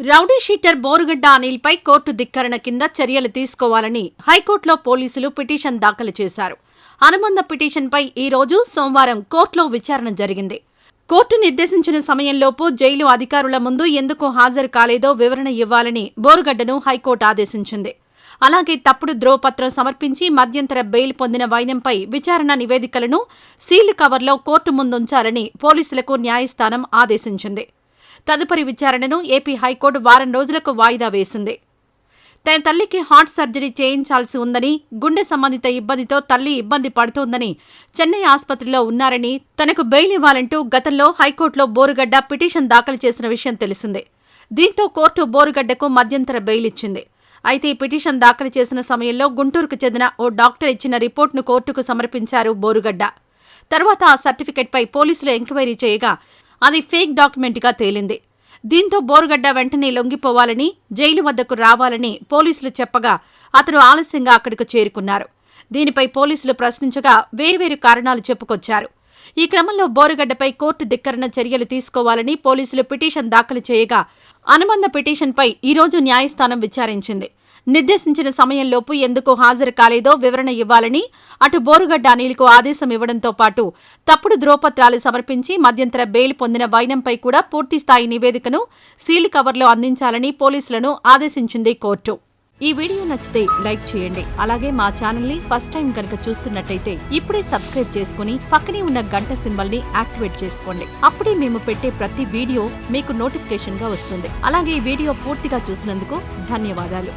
Rowdy sheeter Borugadda అనిల్పై court ధిక్కరణ కింద చర్యలు తీసుకోవాలని హైకోర్టులో పోలీసులు పిటిషన్ దాఖలు చేశారు. అనుబంధ పిటిషన్పై ఈ రోజు సోమవారం కోర్టులో విచారణ జరిగింది. కోర్టు నిర్దేశించిన సమయంలోపు జైలు అధికారుల ముందు ఎందుకు హాజరు కాలేదో వివరణ ఇవ్వాలని బోరుగడ్డను హైకోర్టు ఆదేశించింది. అలాగే తప్పుడు ధ్రువపత్రం సమర్పించి మధ్యంతర బెయిల్ పొందిన వైనంపై విచారణ నివేదికలను సీల్డ్ కవర్లో కోర్టు ముందుంచాలని పోలీసులకు న్యాయస్థానం ఆదేశించింది. తదుపరి విచారణను ఏపీ హైకోర్టు వారం రోజులకు వాయిదా వేసింది. తన తల్లికి హార్ట్ సర్జరీ చేయించాల్సి ఉందని, గుండె సంబంధిత ఇబ్బందితో తల్లి ఇబ్బంది పడుతోందని, చెన్నై ఆసుపత్రిలో ఉన్నారని తనకు బెయిల్ ఇవ్వాలంటూ గతంలో హైకోర్టులో బోరుగడ్డ పిటిషన్ దాఖలు చేసిన విషయం తెలిసిందే. దీంతో కోర్టు బోరుగడ్డకు మధ్యంతర బెయిల్ ఇచ్చింది. అయితే ఈ పిటిషన్ దాఖలు చేసిన సమయంలో గుంటూరుకు చెందిన ఓ డాక్టర్ ఇచ్చిన రిపోర్టును కోర్టుకు సమర్పించారు బోరుగడ్డ. తర్వాత ఆ సర్టిఫికెట్పై పోలీసులు ఎంక్వైరీ చేయగా అది ఫేక్ డాక్యుమెంట్గా తేలింది. దీంతో బోరుగడ్డ వెంటనే లొంగిపోవాలని, జైలు వద్దకు రావాలని పోలీసులు చెప్పగా అతను ఆలస్యంగా అక్కడికి చేరుకున్నారు. దీనిపై పోలీసులు ప్రశ్నించగా వేర్వేరు కారణాలు చెప్పుకొచ్చారు. ఈ క్రమంలో బోరుగడ్డపై కోర్టు ధిక్కరణ చర్యలు తీసుకోవాలని పోలీసులు పిటిషన్ దాఖలు చేయగా అనుబంధ పిటిషన్పై ఈరోజు న్యాయస్థానం విచారించింది. నిర్దేశించిన సమయంలోపు ఎందుకు హాజరు కాలేదో వివరణ ఇవ్వాలని అటు బోరుగడ్డ అనిల్కు ఆదేశం ఇవ్వడంతో పాటు తప్పుడు ధ్రువపత్రాలు సమర్పించి మధ్యంతర బెయిల్ పొందిన వైనంపై కూడా పూర్తిస్థాయి నివేదికను సీల్డ్ కవర్లో అందించాలని పోలీసులను ఆదేశించింది కోర్టు. ఈ వీడియో నచ్చితే లైక్ చేయండి. అలాగే మా ఛానల్ ని ఫస్ట్ టైం కనుక చూస్తున్నట్టయితే ఇప్పుడే సబ్స్క్రైబ్ చేసుకుని పక్కనే ఉన్న గంట సింబల్ ని యాక్టివేట్ చేసుకోండి. అప్పుడే మేము పెట్టే ప్రతి వీడియో మీకు నోటిఫికేషన్ గా వస్తుంది. అలాగే ఈ వీడియో పూర్తిగా చూసినందుకు ధన్యవాదాలు.